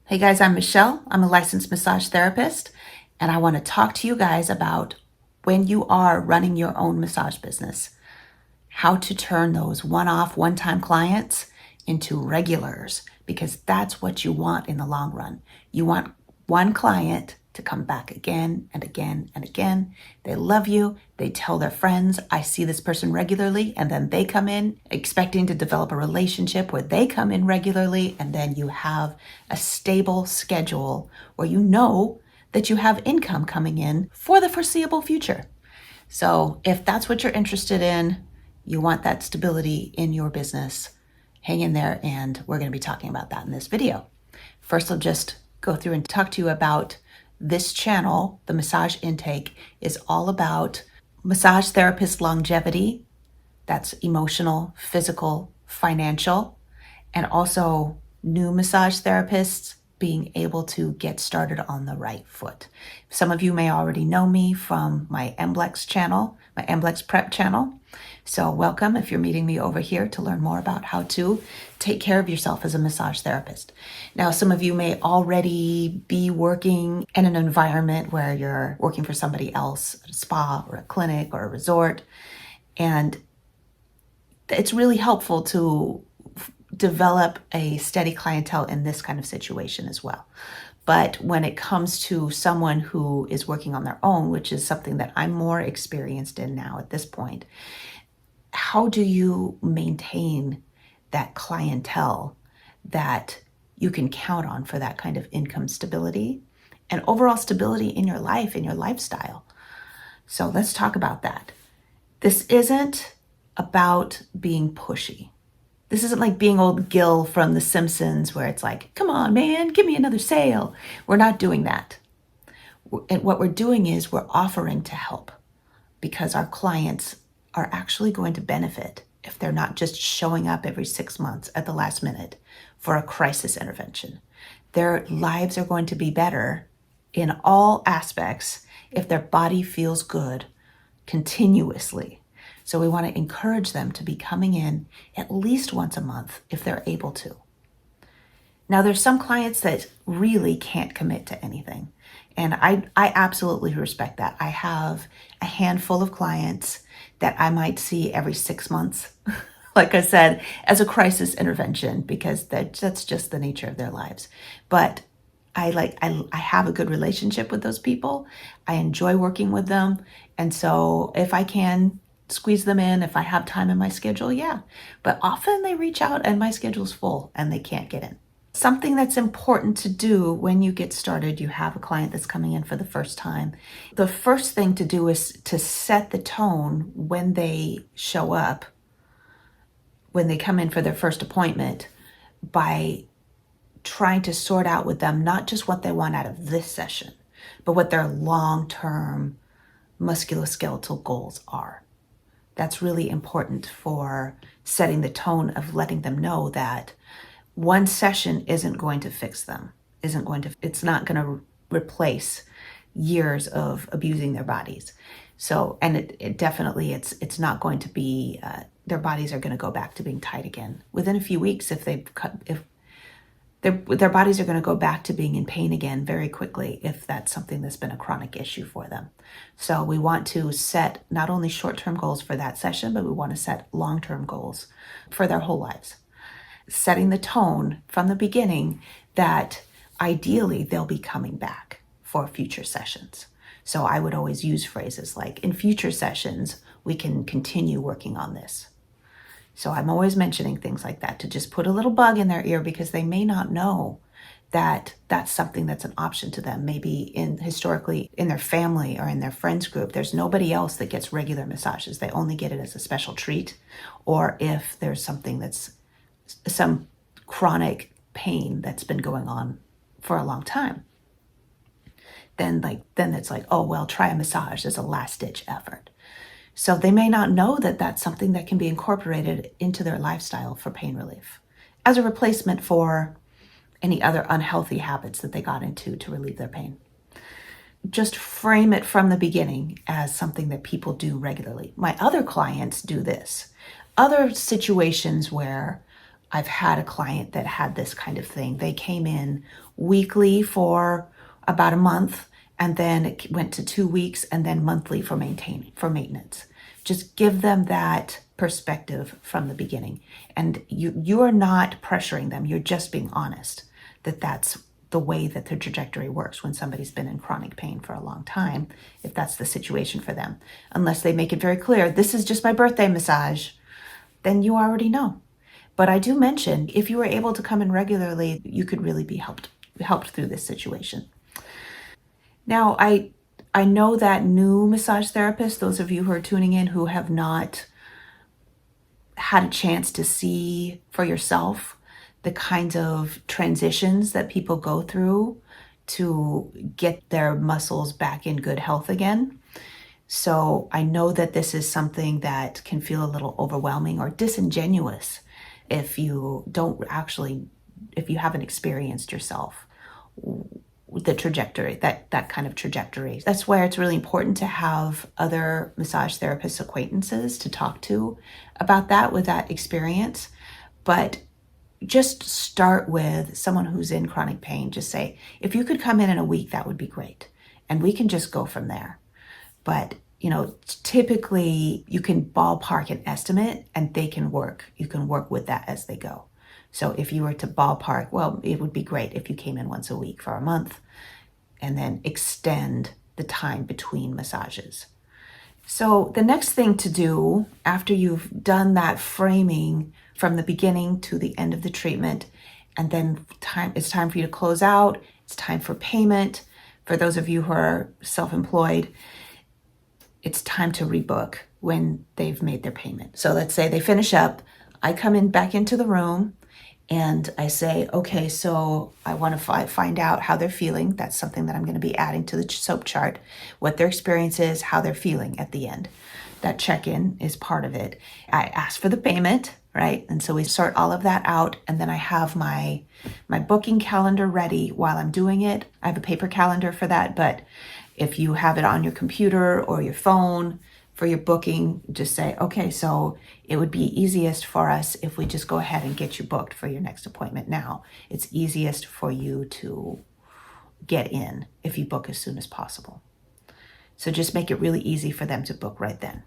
Hey guys, I'm Michelle. I'm a licensed massage therapist, and I want to talk to you guys about when you are running your own massage business, how to turn those one-off, one-time clients into regulars, because that's what you want in the long run. You want one client to come back again and again and again. They love you. They tell their friends, I see this person regularly. And then they come in expecting to develop a relationship where they come in regularly. And then you have a stable schedule where you know that you have income coming in for the foreseeable future. So if that's what you're interested in, you want that stability in your business, hang in there, and we're going to be talking about that in this video. First, I'll just go through and talk to you about this channel. The Massage Intake is all about massage therapist longevity. That's emotional, physical, financial, and also new massage therapists being able to get started on the right foot. Some of you may already know me from my MBLEX channel, my MBLEX prep channel. So welcome if you're meeting me over here to learn more about how to take care of yourself as a massage therapist. Now, some of you may already be working in an environment where you're working for somebody else, at a spa or a clinic or a resort. And it's really helpful to develop a steady clientele in this kind of situation as well. But when it comes to someone who is working on their own, which is something that I'm more experienced in now at this point, how do you maintain that clientele that you can count on for that kind of income stability and overall stability in your life, in your lifestyle? So let's talk about that. This isn't about being pushy. This isn't like being old Gil from The Simpsons where it's like, come on, man, give me another sale. We're not doing that. And what we're doing is we're offering to help because our clients are actually going to benefit if they're not just showing up every 6 months at the last minute for a crisis intervention. Their lives are going to be better in all aspects if their body feels good continuously. So we want to encourage them to be coming in at least once a month if they're able to. Now, there's some clients that really can't commit to anything. And I absolutely respect that. I have a handful of clients that I might see every 6 months, like I said, as a crisis intervention, because that's just the nature of their lives. But I have a good relationship with those people. I enjoy working with them. And so if I can squeeze them in, if I have time in my schedule, yeah. But often they reach out and my schedule's full and they can't get in. Something that's important to do when you get started, you have a client that's coming in for the first time. The first thing to do is to set the tone when they show up, when they come in for their first appointment, by trying to sort out with them not just what they want out of this session, but what their long-term musculoskeletal goals are. That's really important for setting the tone of letting them know that one session isn't going to fix them, it's not going to replace years of abusing their bodies. So, and it definitely, it's not going to be, their bodies are going to go back to being tight again within a few weeks. If their bodies are going to go back to being in pain again very quickly if that's something that's been a chronic issue for them. So we want to set not only short-term goals for that session, but we want to set long-term goals for their whole lives. Setting the tone from the beginning that ideally they'll be coming back for future sessions. So I would always use phrases like, in future sessions, we can continue working on this. So I'm always mentioning things like that to just put a little bug in their ear because they may not know that that's something that's an option to them. Maybe historically in their family or in their friends group, there's nobody else that gets regular massages. They only get it as a special treat, or if there's something that's some chronic pain that's been going on for a long time. Then it's like, oh, well, try a massage as a last ditch effort. So they may not know that that's something that can be incorporated into their lifestyle for pain relief as a replacement for any other unhealthy habits that they got into to relieve their pain. Just frame it from the beginning as something that people do regularly. My other clients do this. Other situations where I've had a client that had this kind of thing. They came in weekly for about a month, and then it went to 2 weeks, and then monthly for maintenance. Just give them that perspective from the beginning. And you are not pressuring them. You're just being honest that that's the way that their trajectory works when somebody's been in chronic pain for a long time, if that's the situation for them. Unless they make it very clear, this is just my birthday massage, then you already know. But I do mention, if you were able to come in regularly, you could really be helped through this situation. Now, I know that new massage therapists, those of you who are tuning in who have not had a chance to see for yourself the kinds of transitions that people go through to get their muscles back in good health again. So I know that this is something that can feel a little overwhelming or disingenuous if you haven't experienced yourself the trajectory, that kind of trajectory. That's why it's really important to have other massage therapist acquaintances to talk to about that with that experience. But just start with someone who's in chronic pain. Just say, if you could come in a week, that would be great. And we can just go from there. But, typically you can ballpark an estimate and you can work with that as they go. So if you were to ballpark, well, it would be great if you came in once a week for a month and then extend the time between massages. So the next thing to do after you've done that framing from the beginning to the end of the treatment, and then it's time for you to close out, it's time for payment. For those of you who are self-employed, it's time to rebook when they've made their payment. So let's say they finish up, I come back into the room, and I say, okay, so I want to find out how they're feeling. That's something that I'm going to be adding to the SOAP chart, what their experience is, how they're feeling at the end. That check-in is part of it. I ask for the payment, right? And so we sort all of that out, and then I have my booking calendar ready while I'm doing it. I have a paper calendar for that, but if you have it on your computer or your phone for your booking, just say, okay, so it would be easiest for us if we just go ahead and get you booked for your next appointment now. It's easiest for you to get in if you book as soon as possible. So just make it really easy for them to book right then.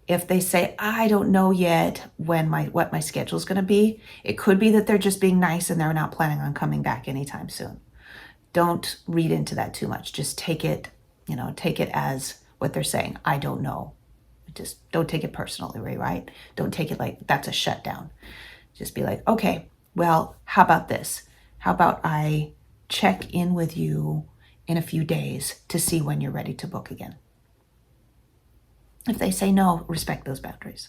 If they say, I don't know yet what my schedule is going to be, it could be that they're just being nice and they're not planning on coming back anytime soon. Don't read into that too much. Just take it as what they're saying. I don't know. Just don't take it personally, right? Don't take it like that's a shutdown. Just be like, okay, well, how about this? How about I check in with you in a few days to see when you're ready to book again? If they say no, respect those boundaries.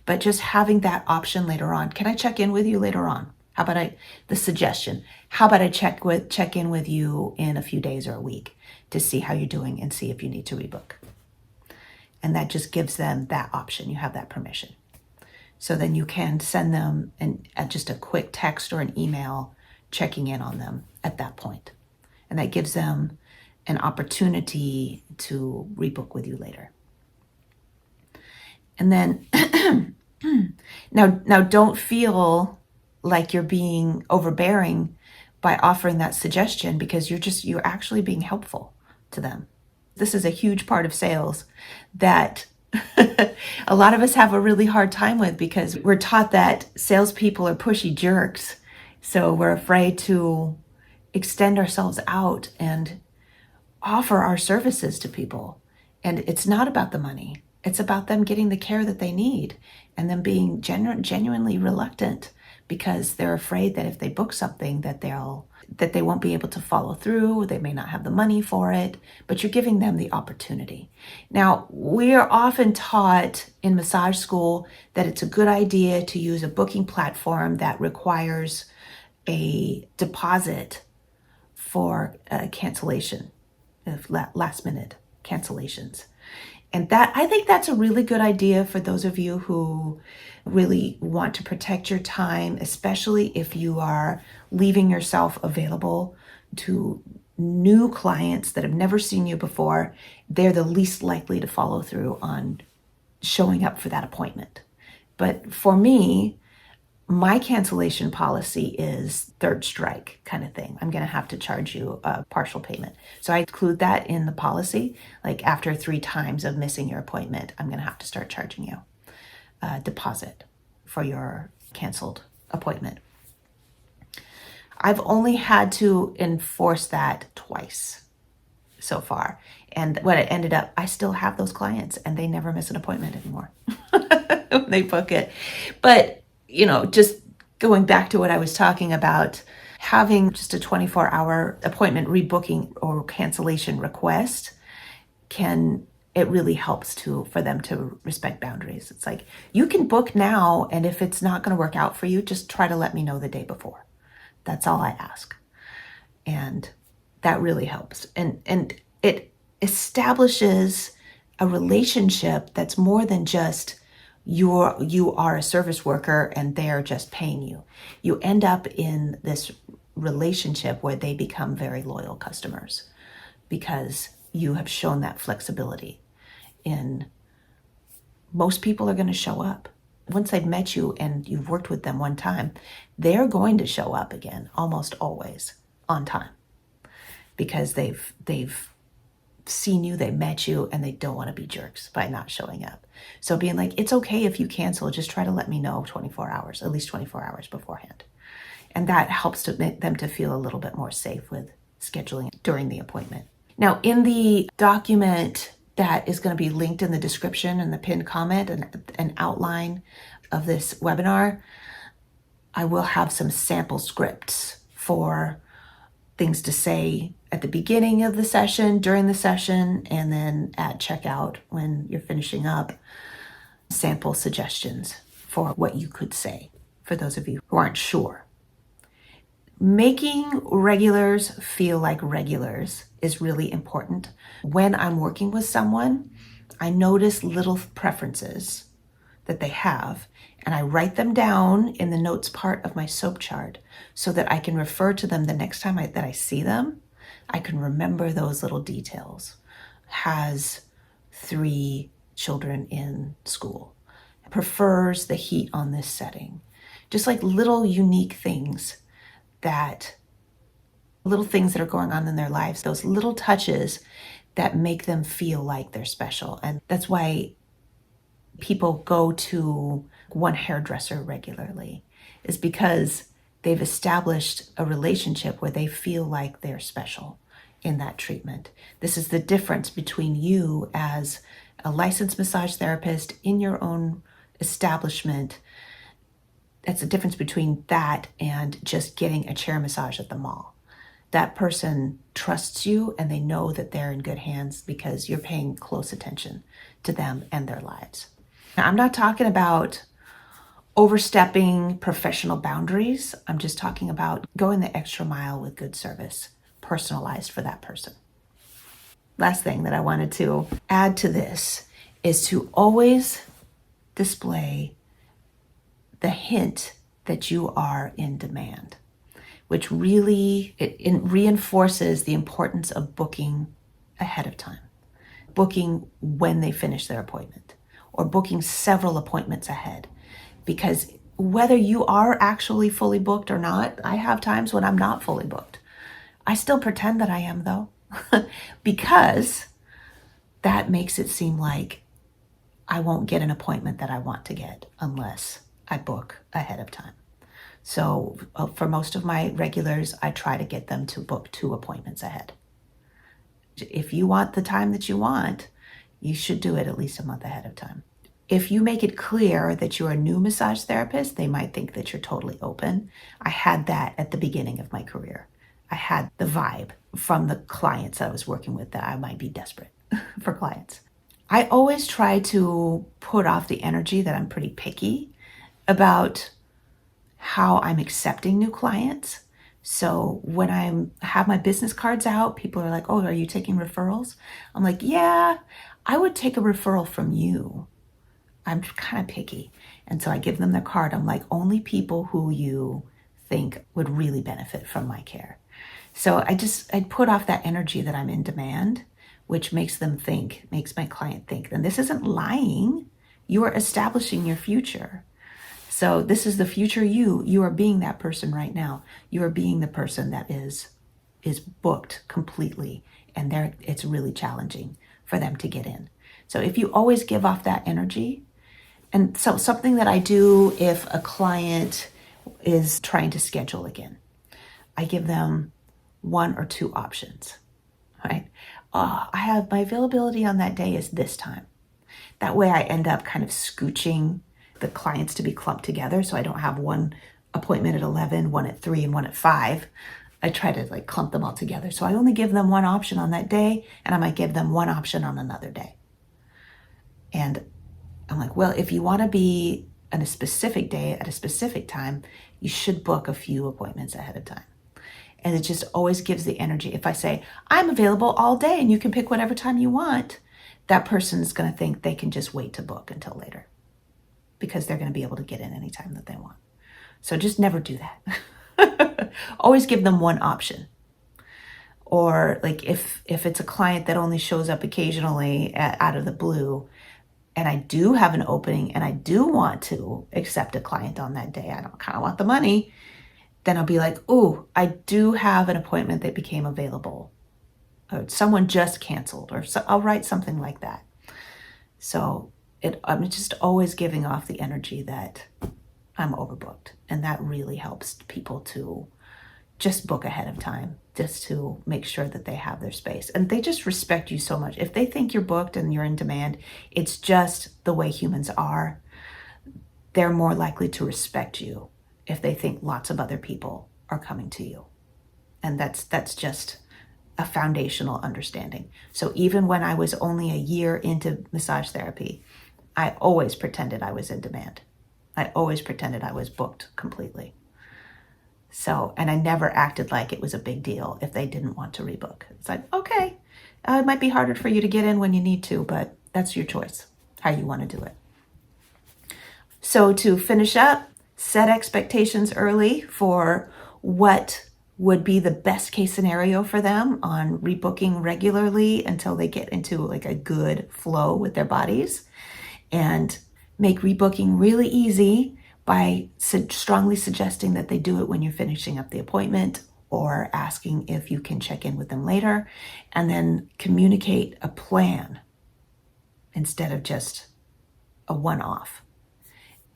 But just having that option later on. Can I check in with you later on? How about the suggestion? How about I check in with you in a few days or a week to see how you're doing and see if you need to rebook? And that just gives them that option. You have that permission. So then you can send them just a quick text or an email checking in on them at that point. And that gives them an opportunity to rebook with you later. And then now don't feel like you're being overbearing by offering that suggestion, because you're actually being helpful to them. This is a huge part of sales that a lot of us have a really hard time with, because we're taught that salespeople are pushy jerks. So we're afraid to extend ourselves out and offer our services to people. And it's not about the money. It's about them getting the care that they need and them being genuinely reluctant because they're afraid that if they book something that they won't be able to follow through, they may not have the money for it, but you're giving them the opportunity. Now, we are often taught in massage school that it's a good idea to use a booking platform that requires a deposit for cancellation, last minute cancellations. And I think that's a really good idea for those of you who really want to protect your time, especially if you are leaving yourself available to new clients that have never seen you before. They're the least likely to follow through on showing up for that appointment. But for me, My cancellation policy is third strike kind of thing. I'm going to have to charge you a partial payment. So I include that in the policy. Like after 3 times of missing your appointment, I'm going to have to start charging you a deposit for your canceled appointment. I've only had to enforce that twice so far. And what it ended up, I still have those clients and they never miss an appointment anymore when they book it. But, just going back to what I was talking about, having just a 24-hour appointment rebooking or cancellation request it really helps for them to respect boundaries. It's like, you can book now, and if it's not going to work out for you, just try to let me know the day before. That's all I ask. And that really helps. And it establishes a relationship that's more than just you are a service worker and they're just paying you. You end up in this relationship where they become very loyal customers because you have shown that flexibility. Most people are going to show up. Once they've met you and you've worked with them one time, they're going to show up again, almost always on time, because they've seen you, they met you, and they don't want to be jerks by not showing up. So being like, it's okay if you cancel, just try to let me know 24 hours, at least 24 hours beforehand. And that helps to make them to feel a little bit more safe with scheduling during the appointment. Now, in the document that is going to be linked in the description and the pinned comment and an outline of this webinar, I will have some sample scripts for things to say at the beginning of the session, during the session, and then at checkout when you're finishing up, sample suggestions for what you could say for those of you who aren't sure. Making regulars feel like regulars is really important. When I'm working with someone, I notice little preferences that they have, and I write them down in the notes part of my SOAP chart so that I can refer to them the next time that I see them. I can remember those little details. Has 3 children in school. Prefers the heat on this setting. Just like little unique things that are going on in their lives, those little touches that make them feel like they're special. And that's why people go to one hairdresser regularly, is because they've established a relationship where they feel like they're special in that treatment. This is the difference between you as a licensed massage therapist in your own establishment. That's the difference between that and just getting a chair massage at the mall. That person trusts you and they know that they're in good hands because you're paying close attention to them and their lives. Now, I'm not talking about overstepping professional boundaries. I'm just talking about going the extra mile with good service, personalized for that person. Last thing that I wanted to add to this is to always display the hint that you are in demand, which really it reinforces the importance of booking ahead of time, booking when they finish their appointment, or booking several appointments ahead. Because whether you are actually fully booked or not, I have times when I'm not fully booked. I still pretend that I am, though, because that makes it seem like I won't get an appointment that I want to get unless I book ahead of time. So for most of my regulars, I try to get them to book 2 appointments ahead. If you want the time that you want, you should do it at least a month ahead of time. If you make it clear that you're a new massage therapist, they might think that you're totally open. I had that at the beginning of my career. I had the vibe from the clients I was working with that I might be desperate for clients. I always try to put off the energy that I'm pretty picky about how I'm accepting new clients. So when I have my business cards out, people are like, oh, are you taking referrals? I'm like, yeah, I would take a referral from you. I'm kind of picky. And so I give them the card. I'm like, only people who you think would really benefit from my care. So I put off that energy that I'm in demand, which makes my client think, and this isn't lying. You are establishing your future. So this is the future you. You are being that person right now. You are being the person that is booked completely, and it's really challenging for them to get in. So if you always give off that energy, and so something that I do if a client is trying to schedule again, I give them one or two options, right? I have my availability on that day is this time. That way I end up kind of scooching the clients to be clumped together. So I don't have one appointment at 11, one at 3, and one at 5. I try to like clump them all together. So I only give them one option on that day, and I might give them one option on another day. And I'm like, well, if you want to be on a specific day at a specific time, you should book a few appointments ahead of time. And it just always gives the energy. If I say, I'm available all day and you can pick whatever time you want, that person is going to think they can just wait to book until later because they're going to be able to get in anytime that they want. So just never do that. Always give them one option. Or like if it's a client that only shows up occasionally out of the blue, and I do have an opening and I do want to accept a client on that day, I don't kind of want the money, then I'll be like, oh, I do have an appointment that became available. Or someone just canceled, or so I'll write something like that. So I'm just always giving off the energy that I'm overbooked. And that really helps people to just book ahead of time, just to make sure that they have their space. And they just respect you so much. If they think you're booked and you're in demand, it's just the way humans are. They're more likely to respect you if they think lots of other people are coming to you. And that's just a foundational understanding. So even when I was only a year into massage therapy, I always pretended I was in demand. I always pretended I was booked completely. So, and I never acted like it was a big deal if they didn't want to rebook. It's like, okay, it might be harder for you to get in when you need to, but that's your choice, how you want to do it. So to finish up, set expectations early for what would be the best case scenario for them on rebooking regularly until they get into like a good flow with their bodies, and make rebooking really easy by strongly suggesting that they do it when you're finishing up the appointment or asking if you can check in with them later, and then communicate a plan instead of just a one-off.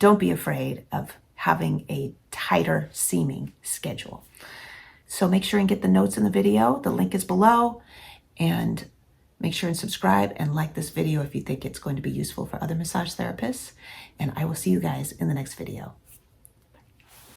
Don't be afraid of having a tighter seeming schedule. So make sure and get the notes in the video. The link is below, and make sure and subscribe and like this video if you think it's going to be useful for other massage therapists. And I will see you guys in the next video.